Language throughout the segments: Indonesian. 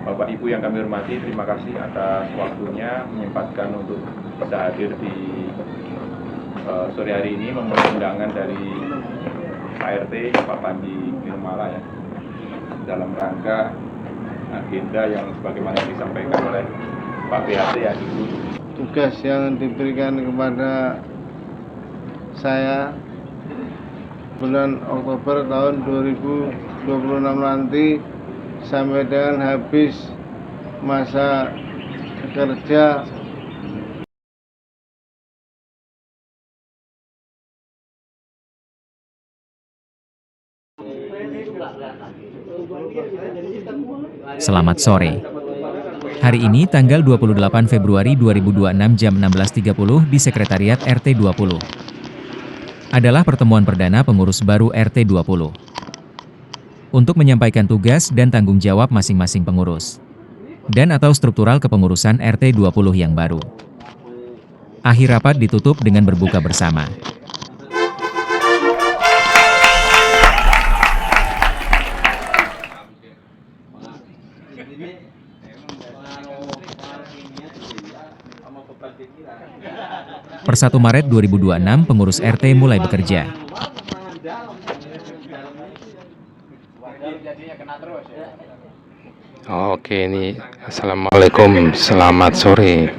Bapak Ibu yang kami hormati, terima kasih atas waktunya menyempatkan untuk bisa hadir di sore hari ini memenuhi undangan dari Pak RT, Pak Panji Nirmala ya, dalam rangka agenda yang sebagaimana disampaikan oleh Pak BHT ya, Ibu. Tugas yang diberikan kepada saya bulan Oktober tahun 2026 nanti sampai dengan habis masa kerja Selamat sore. Hari ini tanggal 28 Februari 2026 jam 16.30 di Sekretariat RT 20. Adalah pertemuan perdana pengurus baru RT 20. Untuk menyampaikan tugas dan tanggung jawab masing-masing pengurus. Dan atau struktural kepengurusan RT 20 yang baru. Akhir rapat ditutup dengan berbuka bersama. Per 1 Maret 2026 pengurus RT mulai bekerja. Oke, ini Assalamualaikum, selamat sore.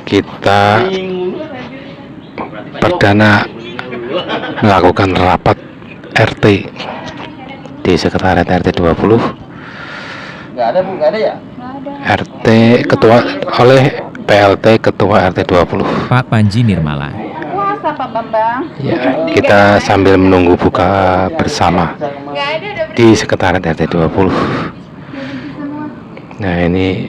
Kita perdana melakukan rapat RT di Sekretariat RT 20. RT ketua oleh PLT Ketua RT 20 Pak Panji Nirmala. Pak Bambang. Ya, kita sambil menunggu buka bersama di Sekretariat RT 20. Nah, ini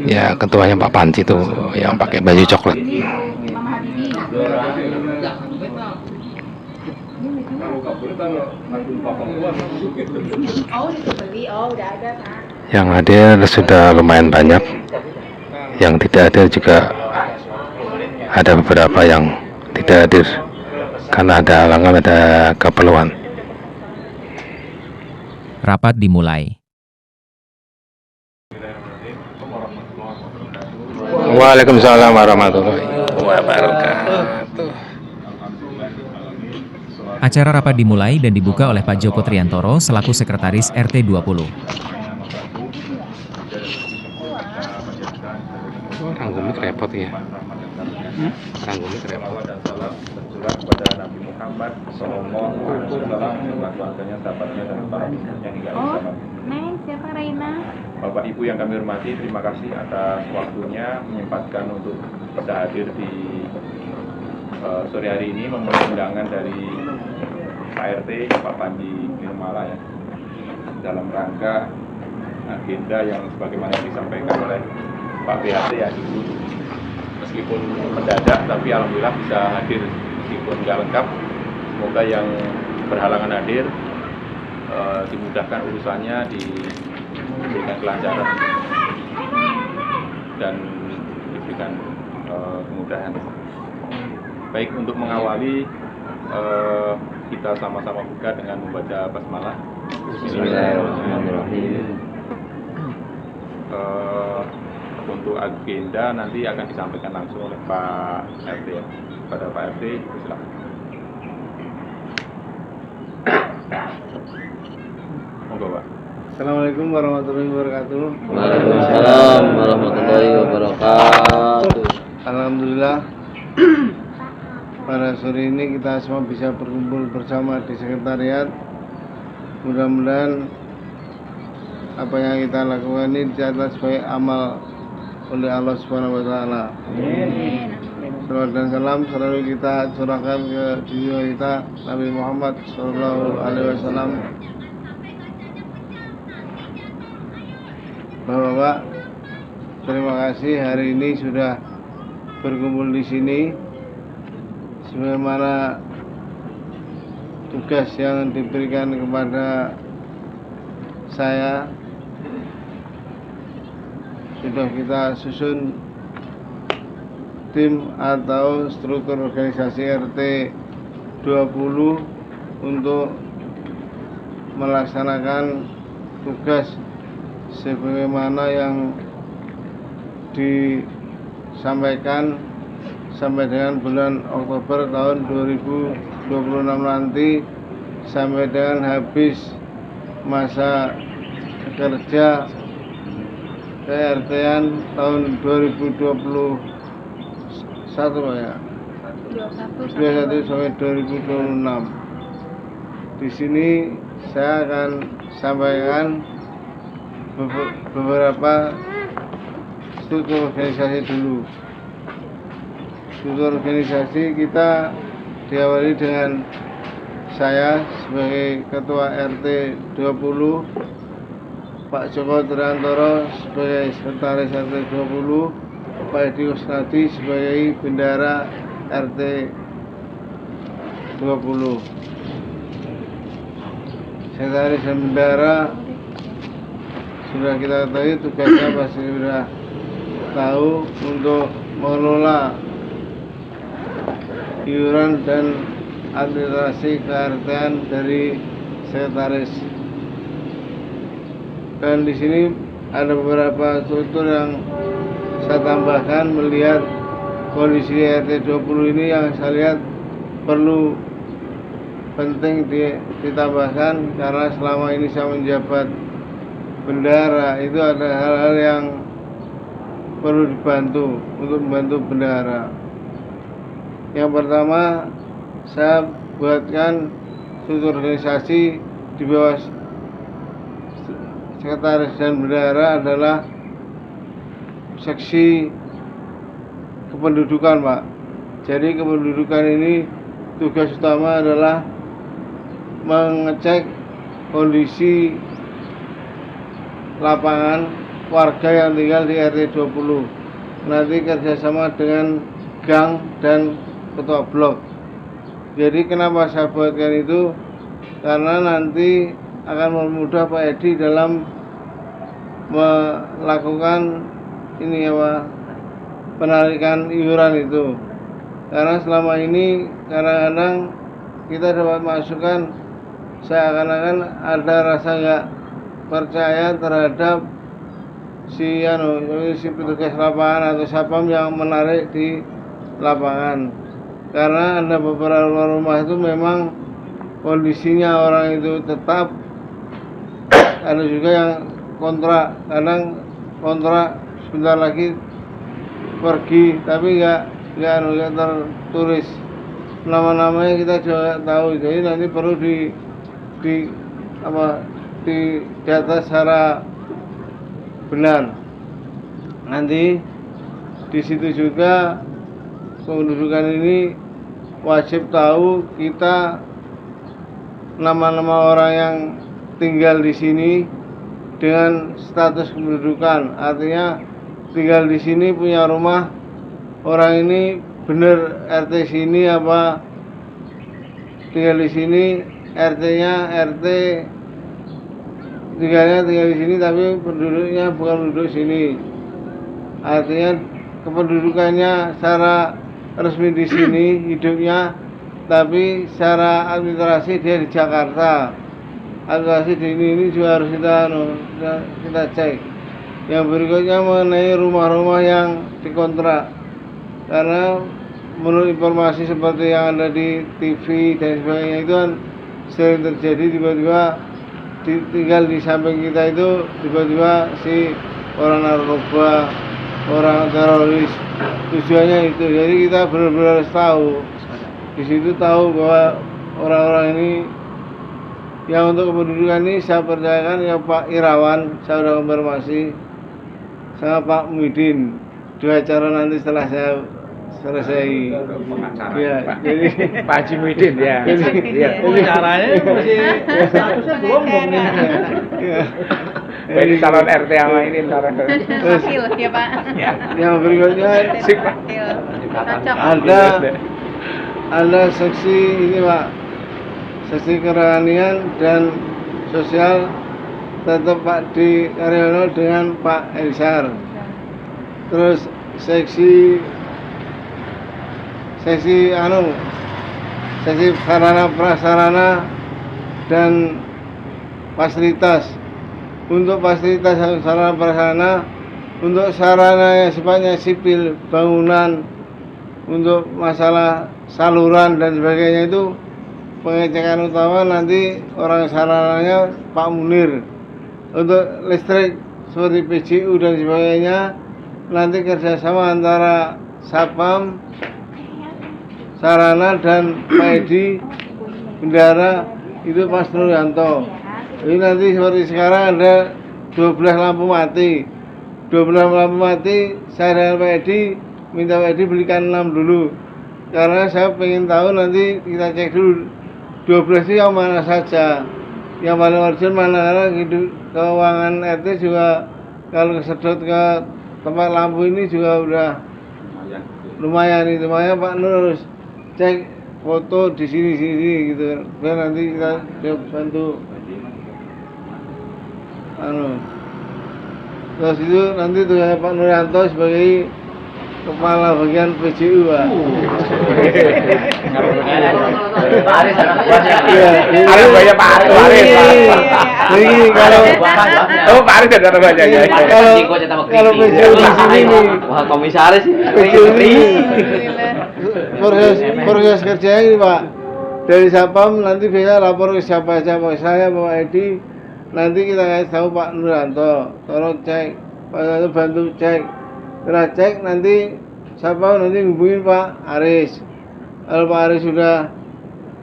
ya ketuanya Pak Panji tuh yang pakai baju coklat. Yang hadir sudah lumayan banyak, yang tidak hadir juga ada beberapa yang tidak hadir karena ada halangan, ada keperluan. Rapat dimulai. Waalaikumsalam warahmatullahi wabarakatuh. Acara rapat dimulai dan dibuka oleh Pak Joko Triantoro selaku Sekretaris RT 20. Ranggumit repot ya. Ranggumit repot. Tercurah kepada Nabi Muhammad Sallallahu Alaihi Wasallam, keluarganya, sahabatnya, dan para yang hingga bersama. Siapa Raina? Bapak Ibu yang kami hormati, terima kasih atas waktunya menyempatkan untuk bisa hadir di sore hari ini memenuhi undangan dari Pak RT, Pak Panji Nirmala ya, dalam rangka agenda yang sebagaimana disampaikan oleh Pak BHT ya, Ibu. Meskipun mendadak, tapi alhamdulillah bisa hadir meskipun nggak lengkap. Semoga yang berhalangan hadir dimudahkan urusannya, diberikan kelancaran dan diberikan kemudahan. Baik, untuk mengawali kita sama-sama buka dengan membaca basmalah. Bismillahirrahmanirrahim. Untuk agenda nanti akan disampaikan langsung oleh Pak RT ya. Pada Pak RT, silakan. Monggo, Pak. Assalamualaikum warahmatullahi wabarakatuh. Waalaikumsalam warahmatullahi wabarakatuh. Alhamdulillah pada sore ini kita semua bisa berkumpul bersama di sekretariat. Mudah-mudahan apa yang kita lakukan ini dicatat sebagai amal oleh Allah Subhanahu wa taala. Amin. Salawat dan salam selalu kita curahkan ke junjungan kita Nabi Muhammad sallallahu alaihi wasallam. Bapak-bapak, terima kasih hari ini sudah berkumpul di sini. Sebagaimana tugas yang diberikan kepada saya sudah kita susun tim atau struktur organisasi RT 20 untuk melaksanakan tugas sebagaimana yang disampaikan sampai dengan bulan Oktober tahun 2026 nanti, sampai dengan habis masa kerja PRT-an tahun 2021 ya. 21 sampai 2026. Di sini saya akan sampaikan beberapa struktur organisasi dulu. Struktur organisasi kita diawali dengan saya sebagai Ketua RT 20, Pak Joko Triantoro sebagai Sekretaris RT 20, Pak Edi Kusnadi sebagai Bendara RT 20. Sekretaris dan Bendara sudah kita ketahui tugasnya, pasti sudah tahu, untuk mengelola iuran dan administrasi keRT-an dari sekretaris. Dan di sini ada beberapa struktur yang saya tambahkan melihat kondisi RT 20 ini yang saya lihat perlu penting ditambahkan, karena selama ini saya menjabat bendara itu ada hal-hal yang perlu dibantu untuk membantu bendara. Yang pertama, saya buatkan struktur organisasi di bawah sekretaris dan bendara adalah seksi kependudukan, Pak. Jadi kependudukan ini tugas utama adalah mengecek kondisi lapangan warga yang tinggal di RT 20. Nanti kerjasama dengan gang dan ketua blok. Jadi kenapa saya buatkan itu? Karena nanti akan mempermudah Pak Edi dalam melakukan penarikan iuran itu. Karena selama ini kadang-kadang kita dapat masukan seakan-akan ada rasa nggak percaya terhadap si petugas lapangan atau satpam yang menarik di lapangan. Karena ada beberapa rumah itu memang kondisinya orang itu tetap, ada juga yang kontrak, kadang kontrak sebentar lagi pergi, tapi nggak tertulis nama-namanya, kita juga tahu. Jadi nanti perlu didata secara benar. Nanti di situ juga kependudukan ini wajib tahu kita nama-nama orang yang tinggal di sini dengan status kependudukan. Artinya tinggal di sini, punya rumah, orang ini benar RT sini apa tinggal di sini, RT-nya RT tinggal di sini tapi penduduknya bukan penduduk sini. Artinya kependudukannya secara resmi di sini hidupnya, tapi secara administrasi dia di Jakarta. Administrasi di ini juga harus kita cek. Yang berikutnya mengenai rumah-rumah yang dikontrak, karena menurut informasi seperti yang ada di TV dan sebagainya itu kan sering terjadi, tiba-tiba tinggal di samping kita itu tiba-tiba si orang narkoba, orang teroris, tujuannya itu. Jadi kita benar-benar harus tahu, di situ tahu bahwa orang-orang ini yang untuk kependudukan ini saya percayakan ya Pak Irawan, saya sudah konfirmasi, sama Pak Muhyiddin, dua cara nanti setelah saya selesai. Ya, jadi Pak Haji Muhyiddin ya. Caranya masih statusnya belum nih. Jadi calon RT sama ini ntar. Wakil ya Pak. Yang berikutnya Wakil. Cocok. ada seksi ini Pak, seksi kerohanian dan sosial tetap Pak Di Karyono dengan Pak Elsar. Terus seksi sarana prasarana dan fasilitas. Untuk fasilitas sarana prasarana, untuk sarana yang sifatnya sipil, bangunan, untuk masalah saluran dan sebagainya itu pengecekan utama nanti orang sarananya Pak Munir. Untuk listrik seperti PGU dan sebagainya nanti kerjasama antara Sapam, Sarana dan Pak Edi Bendara itu Pak Nuryanto. Jadi nanti seperti sekarang ada 12 lampu mati. 12 lampu mati, saya dengan Pak Edi minta Pak Edi belikan 6 dulu. Karena saya pengen tahu nanti kita cek dulu 12 itu yang mana saja. Yang paling urgent mana, karena keuangan RT juga kalau kesedot ke tempat lampu ini juga udah lumayan itu. Makanya Pak Nur harus cek foto di sini gitu. Biar nanti kita bantu. Terus itu nanti tugasnya Pak Nuryanto sebagai kepala bagian PGU, Pak. Aris banyak Pak Aris. Jadi kalau Pak Aris ada banyak ya. Kalau PGU di sini nih, komisaris PGU ini proses kerjanya ini, Pak. Dari Sapam nanti bisa lapor ke siapa saya Pak Edi. Nanti kita kasih tahu Pak Nuryanto, tolong cek, Pak Nuryanto bantu cek. Setelah cek nanti siapa nanti hubungin Pak Aris. Kalau Pak Aris sudah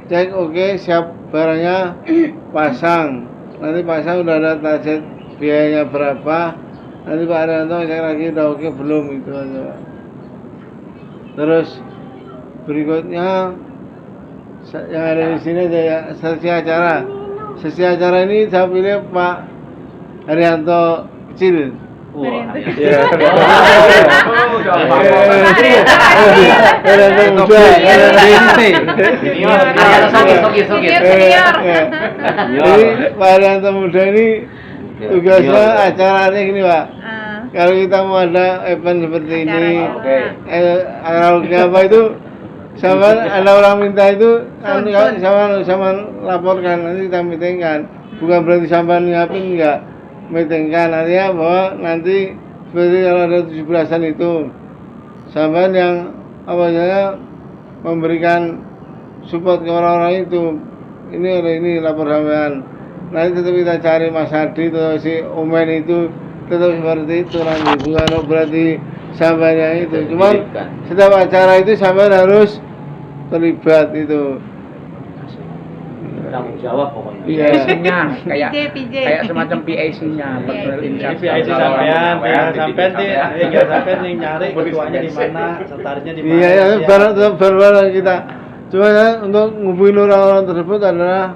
cek oke, siap barangnya pasang. Nanti pasang udah ada target biayanya berapa. Nanti Pak Nuryanto cek lagi udah oke belum, itu aja Pak. Terus berikutnya yang ada di sini ada ya, sesi acara. Sesi acara ini saya pilih Pak Haryanto kecil. Jadi Pak Haryanto muda ini tugasnya acaranya gini, Pak. Kalau kita mau ada event seperti ini, karaoke apa itu, sama ada orang minta itu, sama laporkan, nanti kita meetingkan. Bukan berarti sampai nyiapin, enggak, meetingkan. Artinya bahwa nanti seperti kalau ada 17-an itu, sampai yang memberikan support ke orang-orang itu, ini ada ini lapor sampean. Nanti tetap kita cari Mas Hadi atau si Omen itu tetap seperti itu nanti, bukan berarti sampeannya itu. Cuman setiap acara itu sampean harus terlibat itu. Tanggung jawab pokoknya. Iya. Kayak semacam PIC-nya, personal in-charge. PIC sampean yang nyari ketuanya di mana, sekretarisnya di mana. Iya, bareng kita. Cuma ya, untuk ngubungin orang-orang tersebut adalah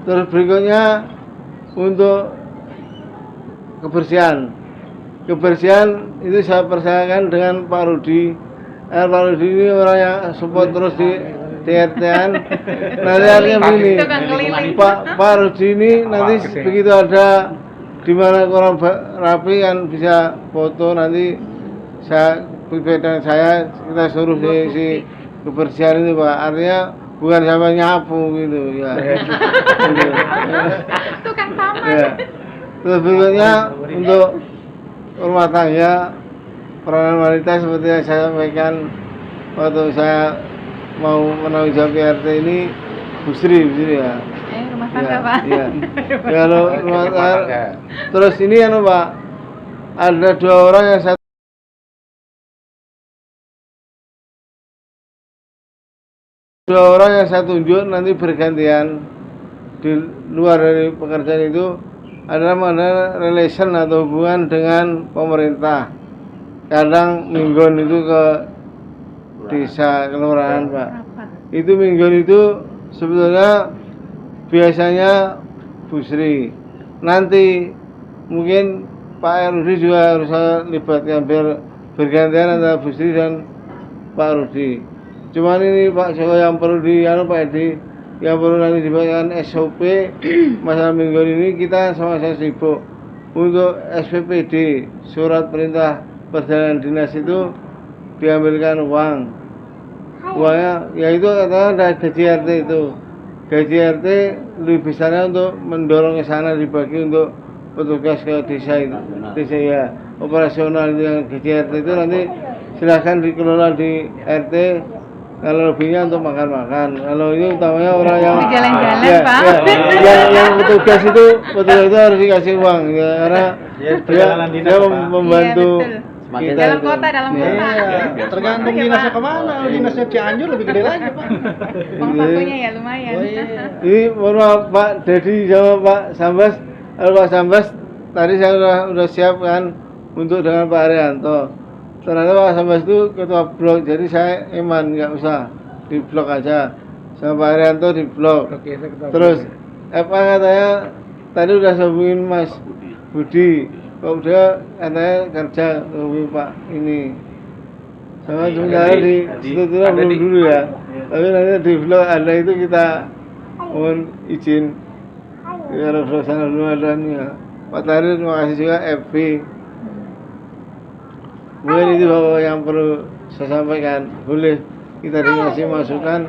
terus berikutnya untuk kebersihan itu saya percayakan dengan Pak Rudi. Pak Rudi ini orang yang support terus di RT-an. Nanti artinya begini, Pak Rudi ini nanti begitu ada di mana kurang rapi kan bisa foto, nanti saya dengan saya kita suruh si kebersihan itu, Pak. Artinya bukan sama nyapu gitu ya. Tukang taman. Ya. Terus berikutnya untuk rumah tangga peranan wanita seperti yang saya sampaikan waktu saya mau menanggung jawab RT ini, Bu Sri ya. Rumah tangga, Pak. Iya. Kalau rumah tangga. Terus ini Pak, ada dua orang yang saya tunjuk nanti bergantian di luar dari pekerjaan itu adalah mana relation atau hubungan dengan pemerintah. Kadang mingguan itu ke desa kelurahan, Pak. Itu mingguan itu sebetulnya biasanya Bu Sri. Nanti mungkin Pak Rudi juga harus saya libatkan biar bergantian antara Bu Sri dan Pak Rudi. Cuman ini Pak Joko yang perlu Pak Edi, yang perlu nanti dibacakan SOP masalah mingguan ini kita sama-sama sibuk. Untuk SPPD, surat perintah perjalanan dinas itu diambilkan uangnya, ya itu katakan dari gaji RT itu gaji RT lebih besarnya untuk mendorong ke sana dibagi untuk petugas ke desa itu, desa ya operasional itu yang gaji RT itu nanti silahkan dikelola di RT. Kalau lebihnya untuk makan-makan. Kalau ini utamanya orang yang Jalan-jalan, Pak. yang petugas itu harus dikasih uang ya, karena perjalanan dinas, dia Pak. membantu Iya, kita dalam itu. kota. Iya, tergantung Oke, dinasnya Pak. kemana. Dinasnya Cianjur lebih gede lagi, Pak. Uang sakunya ya lumayan. Oh, iya. Ini mohon maaf Pak Dedi sama Pak Sambas. Kalau Pak Sambas tadi saya udah siap kan untuk dengan Pak Arianto. Ternyata Pak Sambas itu ketua blok, jadi saya eman nggak usah di blok aja. Sama Pak Arianto di blok. Terus apa katanya tadi udah hubungin Mas Budi. Kok udah katanya kerja hubungi Pak ini. Sama sebenarnya di strukturnya belum dulu ya. Tapi nanti di blog ada itu kita mohon izin. Ya sana dulu adanya. Pak Tari terima kasih juga FB. Mungkin itu yang perlu saya sampaikan. Boleh kita dikasih masukan.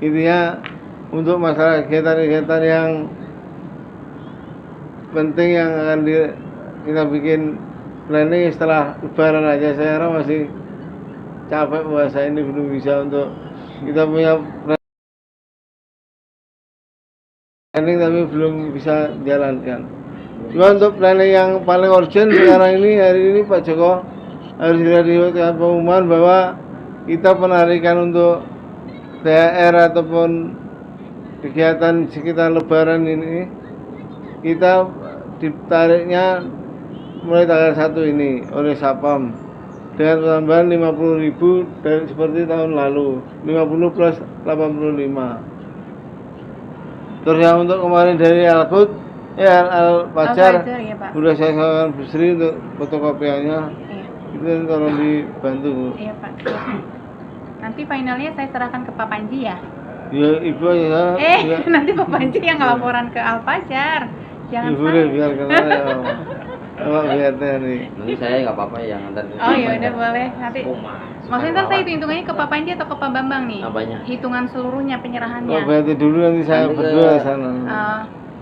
Intinya untuk masalah kegiatan-kegiatan yang penting yang akan kita bikin planning setelah Lebaran aja. Saya rasa masih capek puasa ini belum bisa untuk kita punya planning tapi belum bisa jalankan. Cuma untuk planning yang paling urgent sekarang ini hari ini Pak Joko harus segera dibuatkan pengumuman bahwa kita penarikan untuk THR ataupun kegiatan sekitar Lebaran ini kita ditariknya mulai tanggal 1 ini oleh Sapam dengan penambahan 50.000 dari seperti tahun lalu, 50 plus 85. Terus yang untuk kemarin dari Al-Qud Al-Fajar ya, Pak. udah saya sampaikan Bu Sri untuk fotokopiannya. Iya. Itu tolong dibantu Bu. Iya, Pak. Nanti finalnya saya serahkan ke Pak Panji ya. Ya Ibu aja ya. Nanti Pak Panji yang laporan ke Al-Fajar. Jangan Ibu deh saya. biar kenal ya. Pak biar nih. Nanti saya nggak apa-apa yang antar. Oh ya udah boleh. Nanti maksudnya ntar saya hitung-hitungannya ke Pak Panji atau ke Pak Bambang nih? Apanya? Hitungan seluruhnya penyerahannya. Oh berarti dulu nanti saya Nanti ke- berdua sana.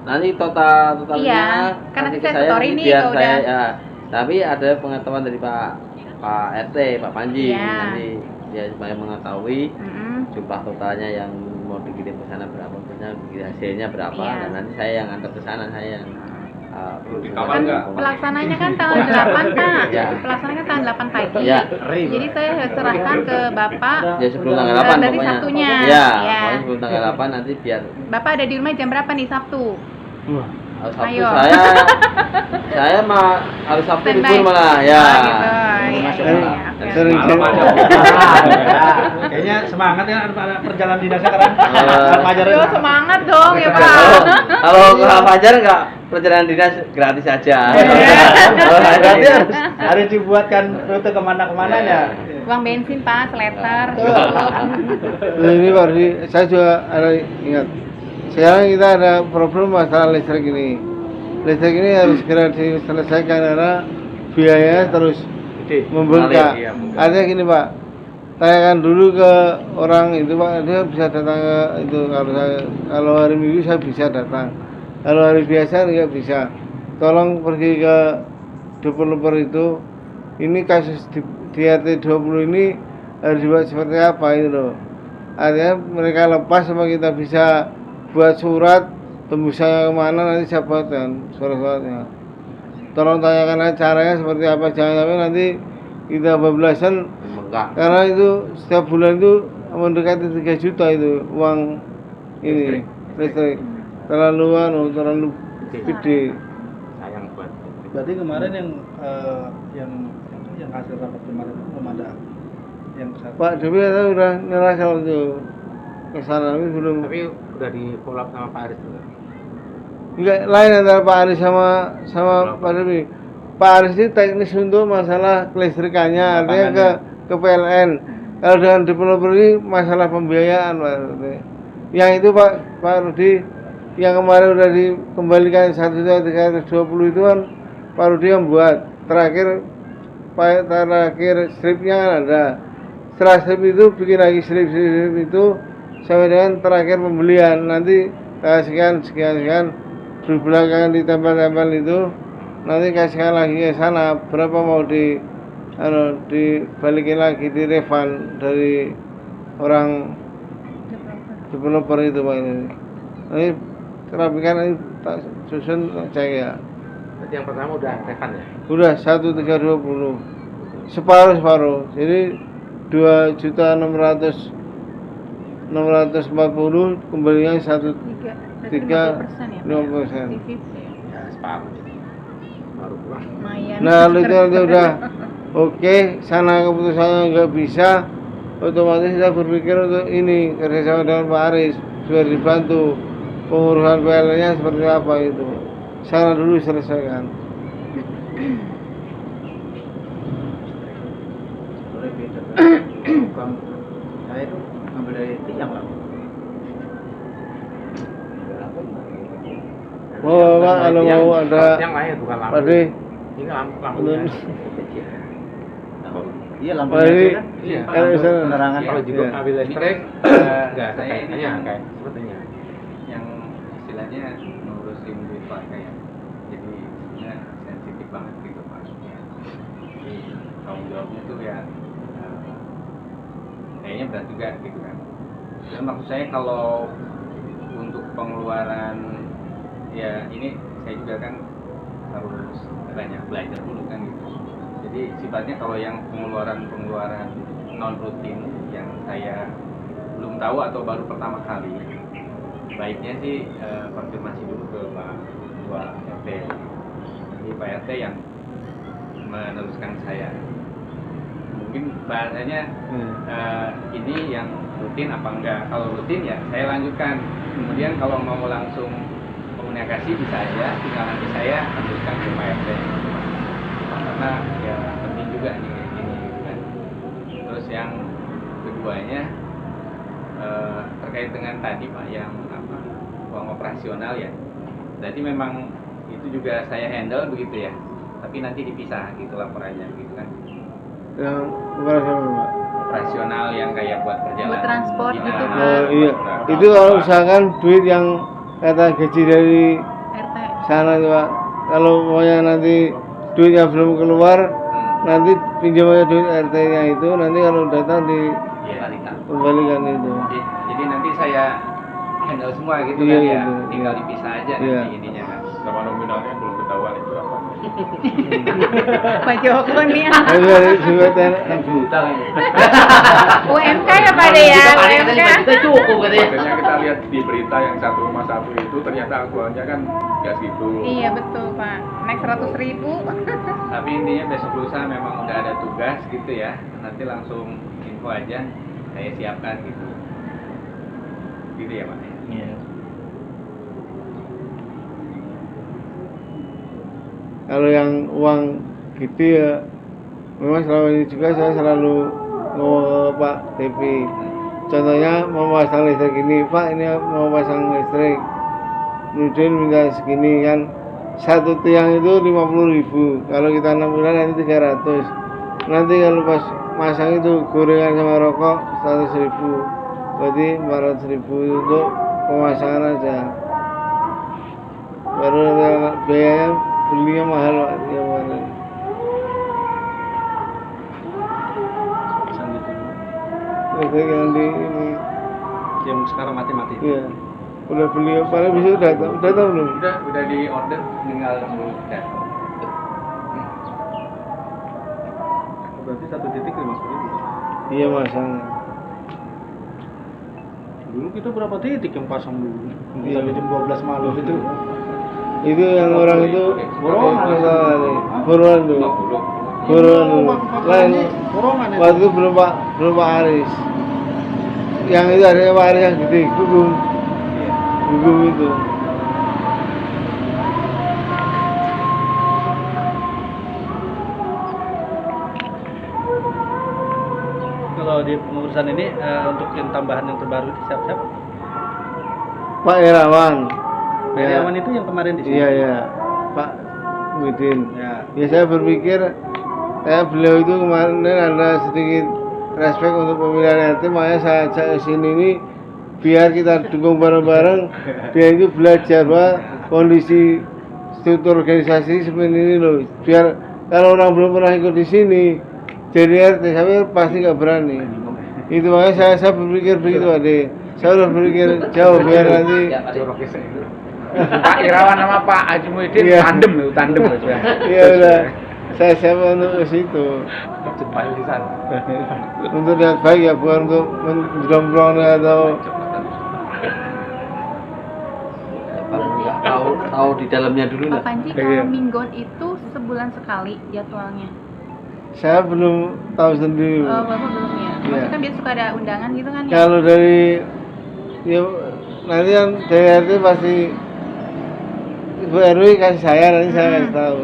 Nanti totalnya Iya, kan nanti kasih ke saya story nanti nih biar kalau saya udah. ya. Tapi ada pengetahuan dari Pak RT, Pak Panji Iya. nanti dia supaya mengetahui Mm-mm. jumlah totalnya yang mau dikirim ke sana berapa, maksudnya hasilnya berapa, Iya. dan nanti saya yang antar ke sana, saya yang Kapan Kan enggak? pelaksananya kan tanggal 8 Pak. Ya. Pelaksananya kan tanggal 8 pagi. Ya. Jadi saya serahkan ke Bapak. Ya sebelum tanggal 8 Dari pokoknya. Sabtunya. Ya, Ya. pokoknya sebelum tanggal 8 nanti biar Bapak ada di rumah jam berapa nih Sabtu? Sabtu Ayo. saya mah harus Sabtu Standby. libur malah ya. Oh, gitu. Iya, Eh, iya, oke. sering Malam cerita. aja. Kayaknya semangat ya ada perjalanan dinasnya sekarang. Fajar. Yo semangat dong ya Pak. Kalau ke Fajar enggak perjalanan dinas gratis aja. Kalau Berarti harus dibuatkan rute kemana-kemana ya. Uang bensin Pak, seleter. Nah, ini Pak Rudi, saya juga ada ingat. Sekarang kita ada problem masalah listrik ini. Listrik ini harus segera diselesaikan karena biayanya terus membengkak. Iya, membengkak. Artinya gini Pak, tanyakan dulu ke orang itu Pak, dia bisa datang ke itu. Kalau hari Minggu saya bisa datang. Kalau hari biasa nggak bisa. Tolong pergi ke developer itu. Ini kasus di RT 20 ini harus dibuat seperti apa itu loh. Artinya mereka lepas sama kita bisa buat surat tembusannya kemana nanti saya buatkan surat-suratnya. Tolong tanyakan aja caranya seperti apa, jangan sampai nanti kita bablasan Enggak. karena itu setiap bulan itu mendekati 3 juta itu uang ini listrik terlalu gede. Sayang buat. Berarti kemarin yang hasil rapat kemarin itu belum ada yang Pak Dewi udah nyerah kalau itu ke sana tapi belum. Tapi udah di follow up sama Pak Aris juga. Enggak, lain antara Pak Aris sama Pak Dewi. Pak Aris ini teknis untuk masalah kelistrikannya, artinya ke PLN. Kalau dengan developer ini masalah pembiayaan Pak Rudi. Yang itu Pak Rudi yang kemarin udah dikembalikan 1.320 itu kan Pak Rudi yang buat. Terakhir stripnya kan ada. Setelah strip itu bikin lagi strip itu sampai dengan terakhir pembelian. Nanti sekian di belakang ditempel-tempel itu, nanti kasihkan lagi ke sana berapa mau dibalikin lagi, di refund dari orang developer itu Pak ini. Ini rapikan, ini tak susun cek ya. Berarti yang pertama udah refund ya? Udah 1.320 separuh. Jadi 2.640 kembalinya 1.350%. Ya separuh. Baru pulang. Nah itu udah oke, sana keputusannya nggak bisa, otomatis kita berpikir untuk ini kerjasama dengan Pak Aris biar dibantu pengurusan PL-nya seperti apa itu. Sana dulu selesaikan. Saya itu ngambil dari tiang lah. Mau Pak, kalau mau ada yang lain bukan lampu. Pak De, Ini lampunya. Iya Pak lampunya De, kan. Iya. kalau misalnya Penerangan. Kalau juga Iya. ambil listrik, enggak saya ini kayak sepertinya. yang istilahnya ngurusin duit warga ya, jadi sebenarnya sensitif banget gitu maksudnya. Jadi tanggung jawabnya tuh ya kayaknya berat juga gitu kan. Dan maksud saya kalau untuk pengeluaran ya ini saya juga kan harus banyak belajar dulu kan gitu. Jadi sifatnya kalau yang pengeluaran non rutin yang saya belum tahu atau baru pertama kali, baiknya sih konfirmasi dulu ke Pak Ketua RT. Jadi Pak RT yang meneruskan saya. Mungkin bahasanya ini yang rutin apa enggak. Kalau rutin ya saya lanjutkan. Kemudian kalau mau langsung komunikasi bisa aja, tinggal nanti saya lanjutkan ke Pak RT. Karena ya penting juga nih kayak gini gitu kan. Terus yang keduanya terkait dengan tadi Pak yang apa uang operasional ya. Berarti memang itu juga saya handle begitu ya. Tapi nanti dipisah gitu laporannya gitu kan. yang operasional Pak. Operasional yang kayak buat perjalanan. Buat transport dinas, gitu, Pak. Oh iya, buat itu kalau misalkan duit yang kata gaji dari RT. sana tuh Pak, kalau pokoknya nanti duitnya belum keluar, nanti pinjam aja duit RT-nya itu, nanti kalau datang Iya. dikembalikan itu. Jadi nanti saya handle semua gitu Iya, kan ya. gitu. Tinggal dipisah aja Iya. nanti ininya kan. Sama nominalnya belum ketahuan itu apa. Pak Joko nih. Tapi dari juga Juta kan. UMK ya Pak De ya. UMK. Kita cukup katanya. Akhirnya kita lihat di berita yang 1,1 itu ternyata aktualnya kan nggak segitu. Iya betul Pak. Naik 100.000. Tapi intinya besok lusa memang udah ada tugas gitu ya. Nanti langsung info aja, saya siapkan gitu. Gitu ya Pak. Iya. kalau yang uang gitu ya, memang selama ini juga saya selalu ngomong ke Pak TP. Contohnya mau pasang listrik ini, Pak ini mau pasang listrik, Nudin minta segini kan, satu tiang itu 50.000, kalau kita 6 bulan nanti 300. Nanti kalau pas masang itu gorengan sama rokok 100.000, berarti 400.000 untuk pemasangan aja. Baru biayanya belinya mahal Pak, tiap hari. Pasang gitu dulu. Listrik yang di ini, Yang sekarang mati-mati. iya. Udah beli, paling bisa udah tahu belum? Udah di order, tinggal nunggu datang. Berarti 1 titik 50.000. Iya masangnya. Dulu kita berapa titik yang pasang dulu? Iya. Sampai jam 12 malam itu. Itu yang orang itu Borongan. buruan tuh. 50. Buruan tuh. Lain Borongan itu. waktu itu belum Pak Aris. Yang itu ada Pak Aris yang gede, gugum itu. Kalau di pengurusan ini untuk yang tambahan yang terbaru itu siapa? Pak Irawan. Pak Irawan itu yang kemarin di sini. Iya iya. Pak Widin. Ya. Ya saya berpikir beliau itu kemarin ada sedikit respek untuk pemilihan RT, makanya saya ajak ke sini ini biar kita dukung bareng-bareng, biar itu belajar bahwa kondisi struktur organisasi seperti ini loh. Biar kalau orang belum pernah ikut di sini, jadi RT saya pasti nggak berani. Itu makanya saya berpikir begitu Ade. Saya udah berpikir jauh biar nanti. Pak Irawan sama Pak Haji Muhyiddin Iya. tandem Iya udah. Saya siap untuk ke situ. Untuk niat baik ya, bukan untuk menjomblong atau Paling nggak tahu di dalamnya dulu Pak lah. Panji, Iya. kalau mingguan itu sebulan sekali jadwalnya? saya belum tahu sendiri. Oh, Bapak belum ya? Maksudnya Iya. kan biasa suka ada undangan gitu kan ya? Kalau dari ya nanti yang dari RT pasti Ibu RW kasih saya, nanti saya kasih tahu.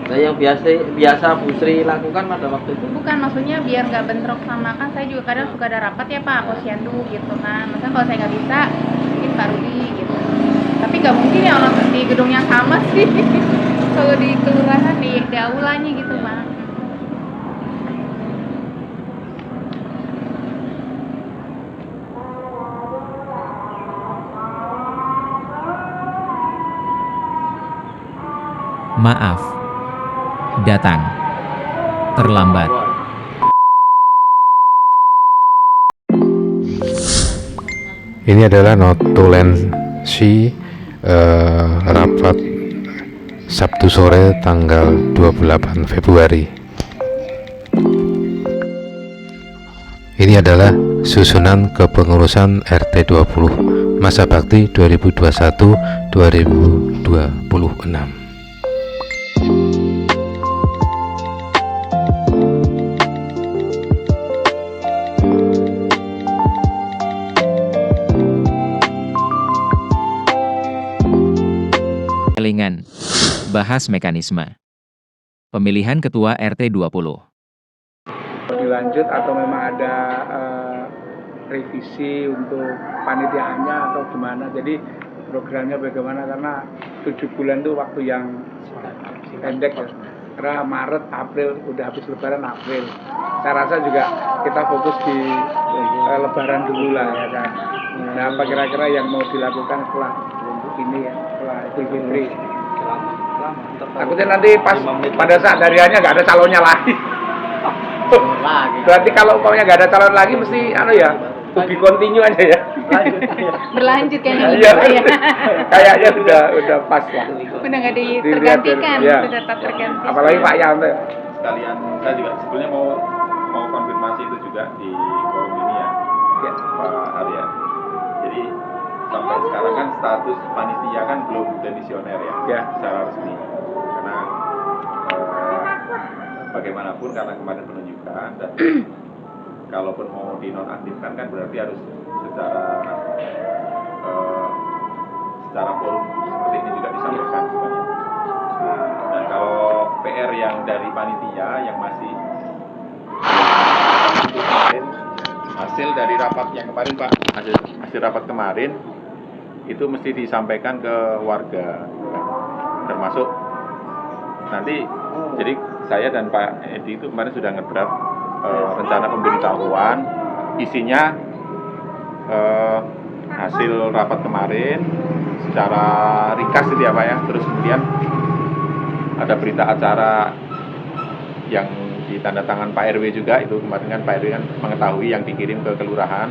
Nah, yang biasa Bu Sri lakukan pada waktu itu. Bukan, maksudnya biar nggak bentrok sama, kan saya juga kadang suka ada rapat ya Pak, posyandu gitu kan. Maksudnya kalau saya nggak bisa, mungkin Pak Rudi gitu. Tapi nggak mungkin ya orang di gedung yang sama sih. Kalau di kelurahan di aulanya gitu Pak. Maaf. Datang. Terlambat. Ini adalah notulensi rapat Sabtu sore tanggal 28 Februari. Ini adalah susunan kepengurusan RT 20 masa bakti 2021-2026. Telingan. Bahas mekanisme. Pemilihan Ketua RT 20. Dilanjut atau memang ada revisi untuk panitiaannya atau gimana. Jadi programnya bagaimana, karena 7 bulan itu waktu yang pendek ya. Karena Maret, April, udah habis Lebaran April. Saya rasa juga kita fokus di Lebaran dulu lah ya kan. Nah, apa kira-kira yang mau dilakukan setelah ini ya, setelah Idul Fitri. Takutnya nanti pas pada saat hariannya nggak ada calonnya lagi. Berarti kalau umpamanya nggak ada calon lagi, mesti to be continue aja ya. Berlanjut kayaknya Iya. gitu ya. Kayaknya udah pas lah. Udah nggak Dilihat tergantikan, dari- ya. sudah tak terganti. Apalagi Pak Yanto. Sekalian saya juga sebetulnya mau konfirmasi itu juga di forum ini ya, Pak Arya. Jadi sampai sekarang kan status panitia kan belum demisioner ya, secara resmi. Karena bagaimanapun karena kemarin penunjukan dan kalaupun mau dinonaktifkan kan berarti harus secara forum seperti ini juga disampaikan semuanya. Dan kalau PR yang dari panitia yang masih hasil dari rapat yang kemarin Pak, hasil rapat kemarin itu mesti disampaikan ke warga, termasuk nanti. Jadi saya dan Pak Edi itu kemarin sudah ngedraft rencana pemberitahuan, isinya hasil rapat kemarin secara ringkas gitu ya Pak ya. Terus kemudian ada berita acara yang ditandatangan Pak RW juga, itu kemarin kan Pak RW kan mengetahui yang dikirim ke kelurahan,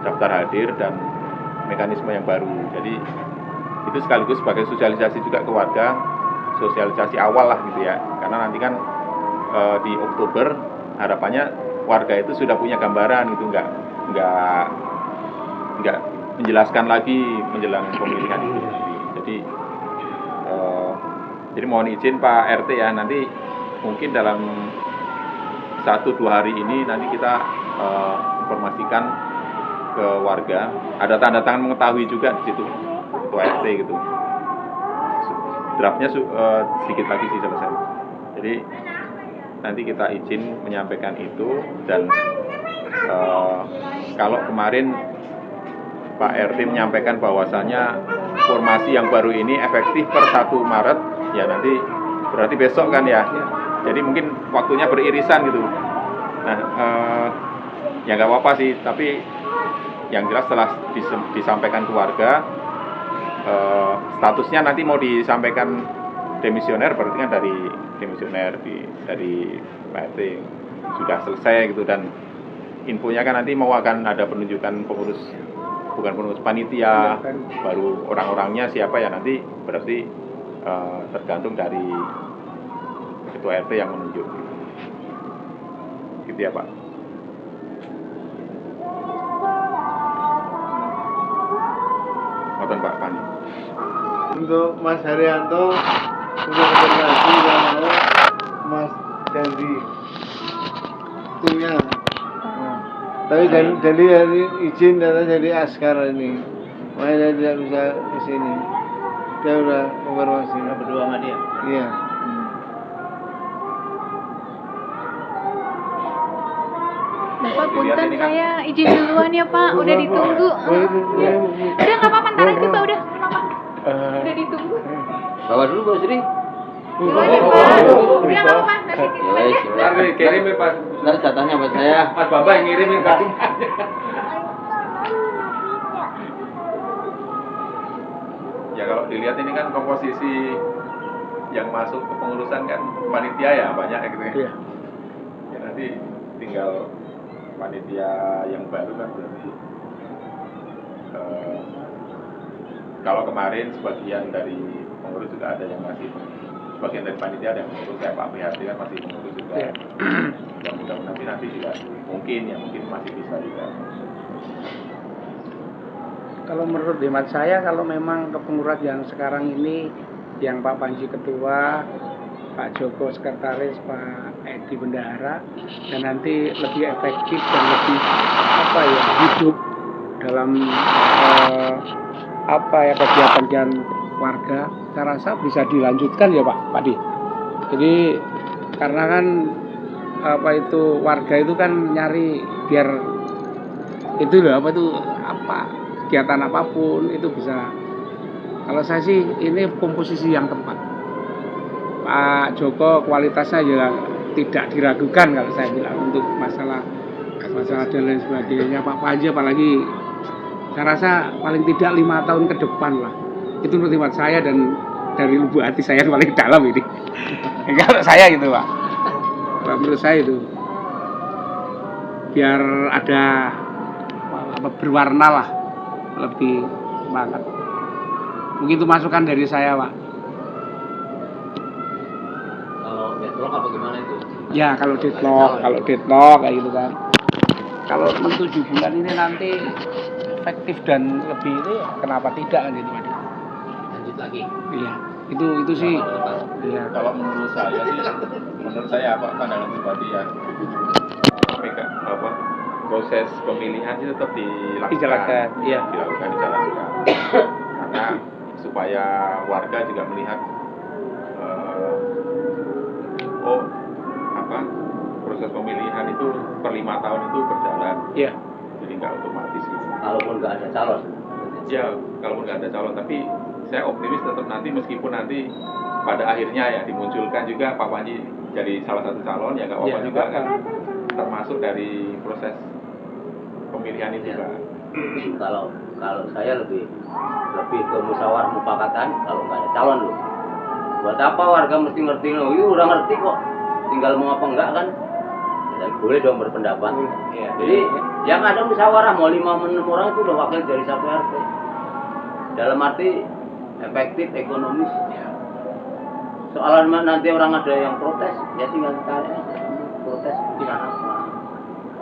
daftar hadir dan mekanisme yang baru. Jadi itu sekaligus sebagai sosialisasi juga ke warga, sosialisasi awal lah gitu ya. Karena nanti kan di Oktober harapannya warga itu sudah punya gambaran gitu, nggak menjelaskan lagi menjelang pemilihan itu. Jadi mohon izin Pak RT ya, nanti mungkin dalam 1-2 hari ini nanti kita informasikan ke warga. Ada tanda tangan mengetahui juga di situ Ketua RT gitu. Draftnya sedikit lagi sih selesai. Jadi nanti kita izin menyampaikan itu. Dan kalau kemarin Pak RT menyampaikan bahwasannya formasi yang baru ini efektif per 1 Maret, ya nanti berarti besok kan ya. Jadi mungkin waktunya beririsan gitu. Nah, ya nggak apa-apa sih, tapi yang jelas setelah disampaikan ke warga, statusnya nanti mau disampaikan demisioner, berarti kan dari demisioner dari Pak RT sudah selesai gitu, dan infonya kan nanti mau akan ada penunjukan pengurus, bukan pengurus panitia baru, orang-orangnya siapa ya nanti berarti tergantung dari ketua RT yang menunjuk gitu ya Pak. Ngoten Pak Pani. Untuk Mas Haryanto sudah koordinasi dan mau Mas Dandi timnya. Tapi jadi hari izin datang jadi askar ini, makanya saya tidak bisa ke sini. Dia udah konfirmasi. Berdua sama dia. Iya. Bapak punten, saya izin duluan ya Pak, udah ditunggu. Udah nggak apa-apa, ntar aja Pak, udah nggak apa-apa. Udah ditunggu. Bawa dulu Bos Sri. Duluan ya Pak. Udah nggak apa-apa, nanti kita aja. Ntar kirim ya Pak. Ntar jatahnya buat saya. Mas Bapak yang ngirimin Pak. Ya kalau dilihat ini kan komposisi yang masuk ke pengurusan kan panitia ya banyak ya gitu ya. Iya. Ya nanti tinggal panitia yang baru kan berarti kalau kemarin sebagian dari pengurus juga ada yang masih, sebagian dari panitia ada yang mengurus, kayak Pak PHT kan masih mengurus juga. Iya. Mudah-mudahan nanti juga mungkin masih bisa juga. Kalau menurut hemat saya, kalau memang kepengurusan yang sekarang ini, yang Pak Panji Ketua, Pak Joko Sekretaris, Pak Edi Bendahara, dan nanti lebih efektif dan lebih hidup dalam kegiatan warga, saya rasa bisa dilanjutkan ya Pak Padi. Jadi karena kan warga itu kan nyari biar itu kegiatan apapun itu bisa. Kalau saya sih ini komposisi yang tepat. Pak Joko kualitasnya juga tidak diragukan kalau saya bilang untuk masalah dan lain sebagainya. Pak Panji apalagi saya rasa paling tidak 5 tahun ke depan lah. Itu menurut hemat saya dan dari lubuk hati saya yang paling dalam ini. Kalau saya gitu Pak. Kalau menurut saya itu biar ada berwarna lah, lebih semangat. Mungkin itu masukan dari saya Pak. Kalau deadlock apa gimana itu? Ya kalau deadlock kayak gitu kan. Kalau 7 bulan ini nanti efektif dan lebih itu ya kenapa tidak kan gitu Pak. Lanjut lagi. Iya, itu sih. Iya. Kalau menurut saya pandangan pribadi ya, proses pemilihan itu tetap dilakukan, dijalankan. Karena supaya warga juga melihat proses pemilihan itu per 5 tahun itu berjalan. Iya. Jadi nggak otomatis gitu. Kalaupun nggak ada calon. Ya, kalaupun nggak ada calon, tapi saya optimis tetap nanti meskipun nanti pada akhirnya ya dimunculkan juga Pak Panji jadi salah satu calon, ya nggak apa-apa juga kan, termasuk dari proses pemilihan itu Pak. Kalau saya lebih ke musyawarah mufakatan kalau nggak ada calon loh. Buat apa warga mesti ngerti loh? Udah ngerti kok. Tinggal mau apa enggak kan? Ya, boleh dong berpendapat. Ya, jadi yang ada musyawarah mau 5-6 orang itu udah wakil dari satu RT. Dalam arti efektif, ekonomis. Ya. Soalnya nanti orang ada yang protes, ya tinggal tanya protes bukan apa.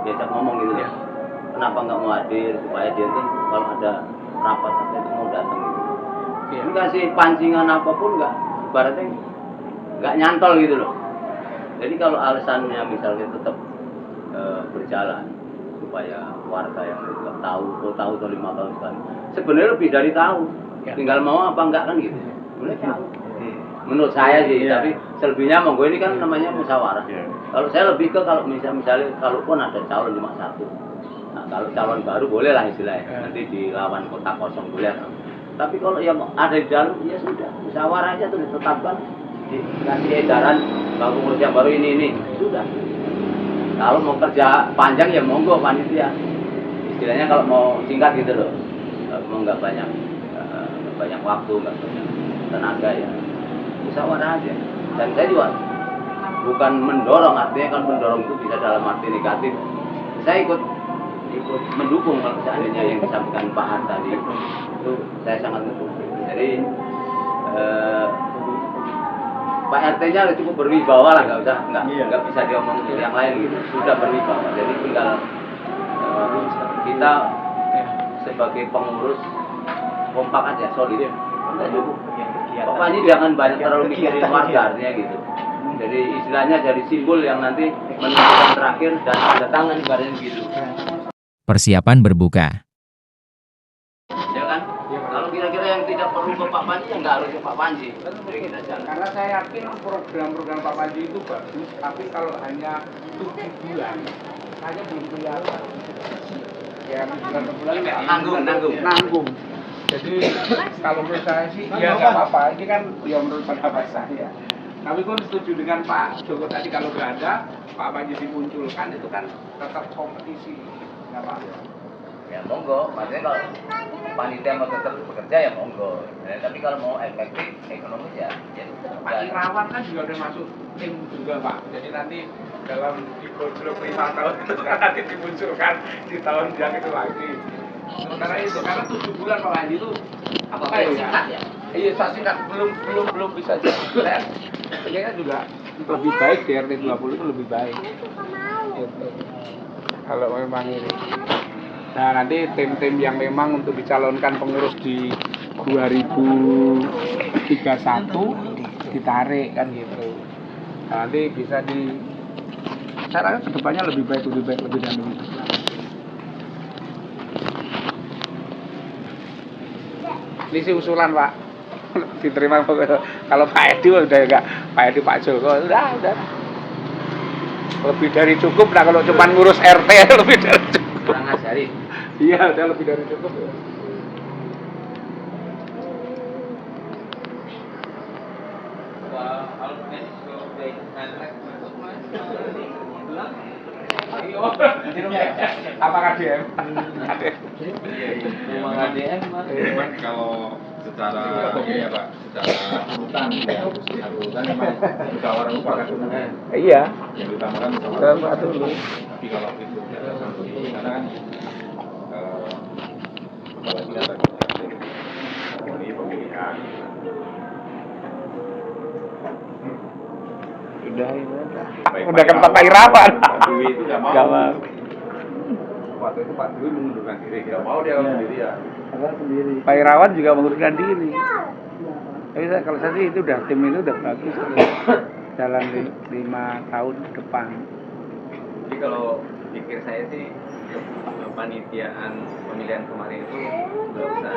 Diajak ngomong gitu ya. Kenapa nggak mau hadir supaya dia tuh kalau ada rapat itu mau datang gitu. Ya. Ini kasih pancingan apapun nggak, ibaratnya nggak nyantol gitu loh. Jadi kalau alasannya misalnya tetap berjalan supaya warga yang tetap tahu atau 5 tahun sekali, sebenarnya lebih dari tahu. Ya. Tinggal mau apa enggak kan gitu. Sebenarnya tahu. Menurut saya sih, tapi selebihnya monggo ini kan namanya musyawarah. Kalau saya lebih ke kalau misalnya kalaupun ada calon cuma satu. Nah, kalau calon baru boleh lah istilahnya. Nanti dilawan kota kosong boleh. Tapi kalau yang ada di dalam ya sudah, musyawarah aja tuh ditetapkan. Dikasih edaran kalau pengurus yang baru ini sudah. Kalau mau kerja panjang ya monggo panitia. istilahnya kalau mau singkat gitu loh, mau nggak banyak waktu, nggak banyak tenaga ya musyawarah aja. Dan saya juga bukan mendorong, artinya kalau mendorong itu bisa dalam arti negatif. Saya ikut mendukung kalau seandainya yang disampaikan Pak An tadi itu saya sangat mendukung. Jadi Pak RT-nya cukup berwibawa lah, nggak bisa diomongin yang lain gitu, sudah berwibawa. Jadi tinggal kita sebagai pengurus kompak aja, solid. Pokoknya jangan banyak terlalu mikirin warga artinya gitu. Jadi istilahnya jadi simbol yang nanti menentukan terakhir dan tanda tangan ibaratnya gitu. Persiapan berbuka. Ya kan? Kalau kira-kira yang tidak perlu ke Pak Panji, ya nggak harus ke Pak Panji. Jadi kita jalan. Karena saya yakin program-program Pak Panji itu bagus, tapi kalau hanya 7 bulan, saya belum kelihatan. Ya, bulan nanggung. Jadi kalau menurut saya sih, ya nggak apa-apa. Ini kan ya menurut pendapat saya. Tapi pun setuju dengan Pak Joko tadi, kalau nggak ada Pak Panji dimunculkan itu kan tetap kompetisi, nggak apa-apa. Ya monggo, maksudnya kalau panitia mau tetap bekerja ya monggo. Tapi kalau mau efektif ekonomis ya. Pak Irawan kan juga udah masuk tim juga Pak. Jadi nanti dalam dikontrol 5 tahun itu kan nanti dimunculkan di tahun yang itu lagi. Sementara itu karena 7 bulan Pak Panji itu apa ya? Singkat ya? Iya, singkat, belum bisa jalan. Kayaknya juga lebih baik di RT 20 itu lebih baik. Gitu. Kalau memang ini. Nah, nanti tim-tim yang memang untuk dicalonkan pengurus di 2031 ditarik kan gitu. Nah, nanti bisa saya rasa kedepannya lebih baik dan lebih. Ini sih usulan Pak, diterima kalau Pak Edi udah enggak, Pak Edi Pak Joko udah lebih dari cukup. Nah kalau cuma ngurus RT lebih dari cukup. Kurang ngajarin. Iya, udah lebih dari cukup ya. Apakah DM? Cuman kalau secara ya Pak, secara urutan memang musyawarah mufakat. Iya. Yang diutamakan musyawarah dulu. Tapi kalau itu ada satu karena kan apalagi ada ini pemilihan. Udah kan Pak Irawan. Dwi itu nggak mau. Nggak mau. Waktu itu Pak Dwi mengundurkan diri, nggak mau dia sendiri ya. Pak Irawan juga mengundurkan diri. Tapi kalau saya sih itu udah tim itu udah bagus, jalan 5 tahun ke depan. Jadi kalau pikir saya sih kepanitiaan pemilihan kemarin itu nggak usah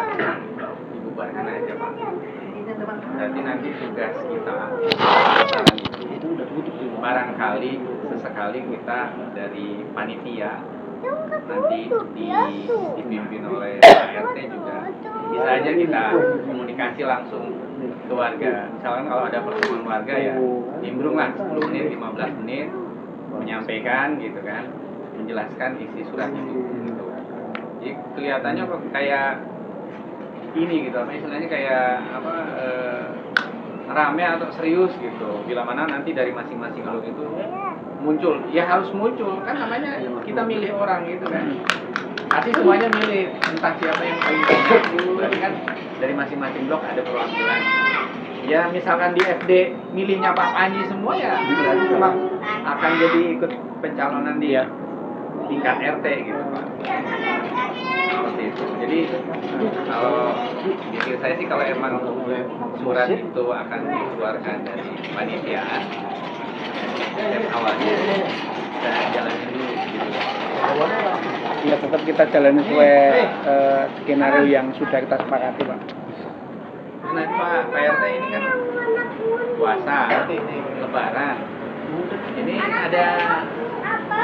dibubarkan aja Pak. Berarti nanti tugas kita itu barangkali sesekali kita dari panitia nanti dipimpin oleh Pak RT juga bisa aja kita komunikasi langsung ke warga. Misalkan kalau ada pertemuan warga ya nimbrung lah 10 menit, 15 menit menyampaikan gitu kan, menjelaskan isi surat itu gitu. Jadi kelihatannya kok kayak ini gitu, apa istilahnya kayak apa rame atau serius gitu. Bila mana nanti dari masing-masing alur itu muncul, ya harus muncul kan, namanya kita milih orang gitu kan. Pasti semuanya milih, entah siapa yang paling banyak, berarti kan dari masing-masing blok ada perwakilan. Ya misalkan di FD milihnya Pak Panji semua ya berarti memang akan jadi ikut pencalonan di tingkat RT gitu Pak. Seperti itu. Jadi kalau pikir saya sih kalau emang surat itu akan dikeluarkan dari panitia, step awalnya kita jalanin dulu gitu. Ya tetap kita jalani sesuai skenario yang sudah kita sepakati Pak. Nah Pak RT ini kan puasa, lebaran. Ini ada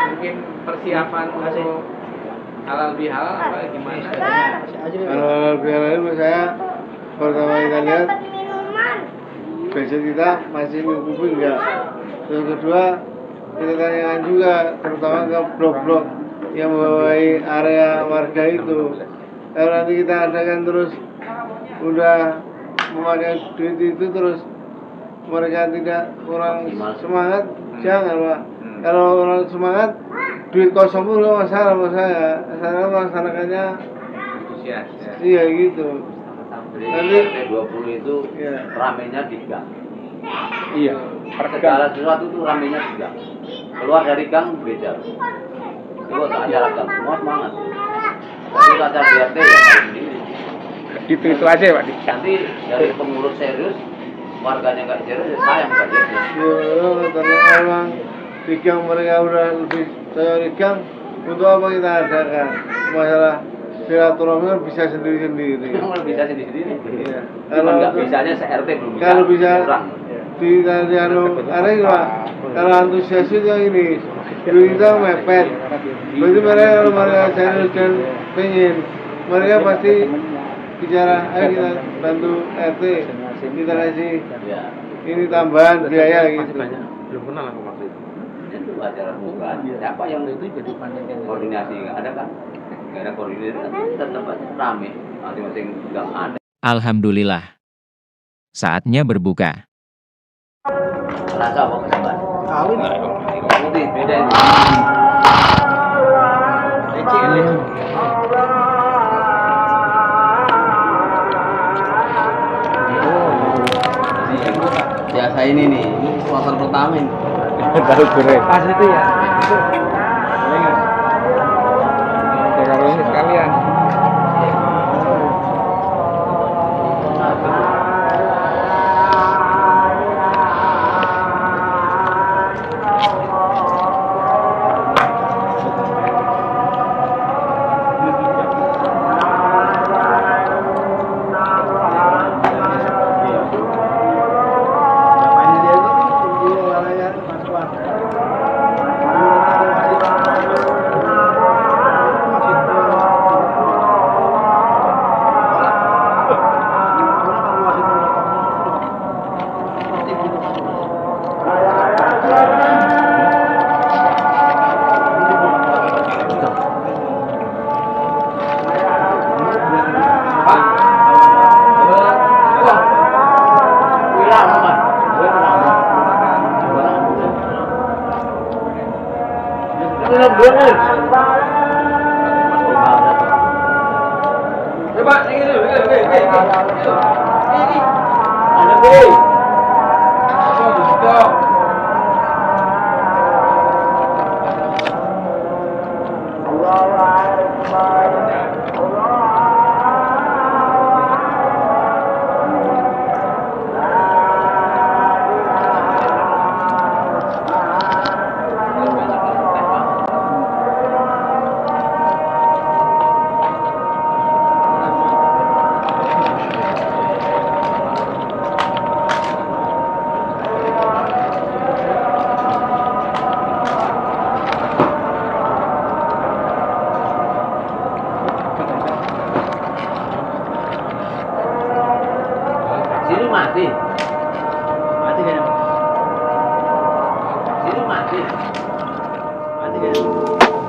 mungkin persiapan untuk halal bihalal apa gimana? Halal bihalal itu saya pertama kita lihat budget kita masih mencukupi enggak. Yang kedua kita tanyakan juga terutama ke blok-blok yang membawahi area warga itu. Kalau nanti kita adakan terus udah memakai duit itu terus mereka tidak kurang semangat, jangan Pak. Kalau orang semangat, duit kosong pun nggak masalah sama saya melaksanakannya iya gitu. Jadi RT 20 itu ramenya di gang. Iya. Segala sesuatu itu ramenya di gang. Keluar dari gang beda. Itu acara gang semua semangat. Tapi acara di RT ya sendiri. Itu aja ya Pak. Nanti dari pengurus serius, warganya nggak serius, ya sayang budgetnya. Ya, karena memang di gang mereka udah lebih saya di gang, untuk apa kita adakan masalah silaturahmi bisa sendiri-sendiri. Bisa sendiri-sendiri. Iya. Cuma nggak bisanya se-RT belum bisa. Kalau bisa kurang. di Pak, kalau antusias itu yang ini, dulu kita mepet. Berarti mereka kalau mereka serius dan pengen, mereka pasti bicara, ayo kita bantu RT, kita kasih ini tambahan biaya gitu. Belum kenal aku waktu itu. Itu acara bukan. Siapa yang itu jadi koordinasi nggak ada kan? Nggak ada koordinasi, tetap aja rame. Masing-masing nggak ada. Alhamdulillah. Saatnya berbuka. Rasa apa kesabaran? Kawin. Putih beda ini. Biasa ini nih, ini kloter pertama ini. Baru goreng. Pas itu ya. Ya kalau ini sekalian. Sini mati. Mati kan ya? Sini mati. Mati kan ya?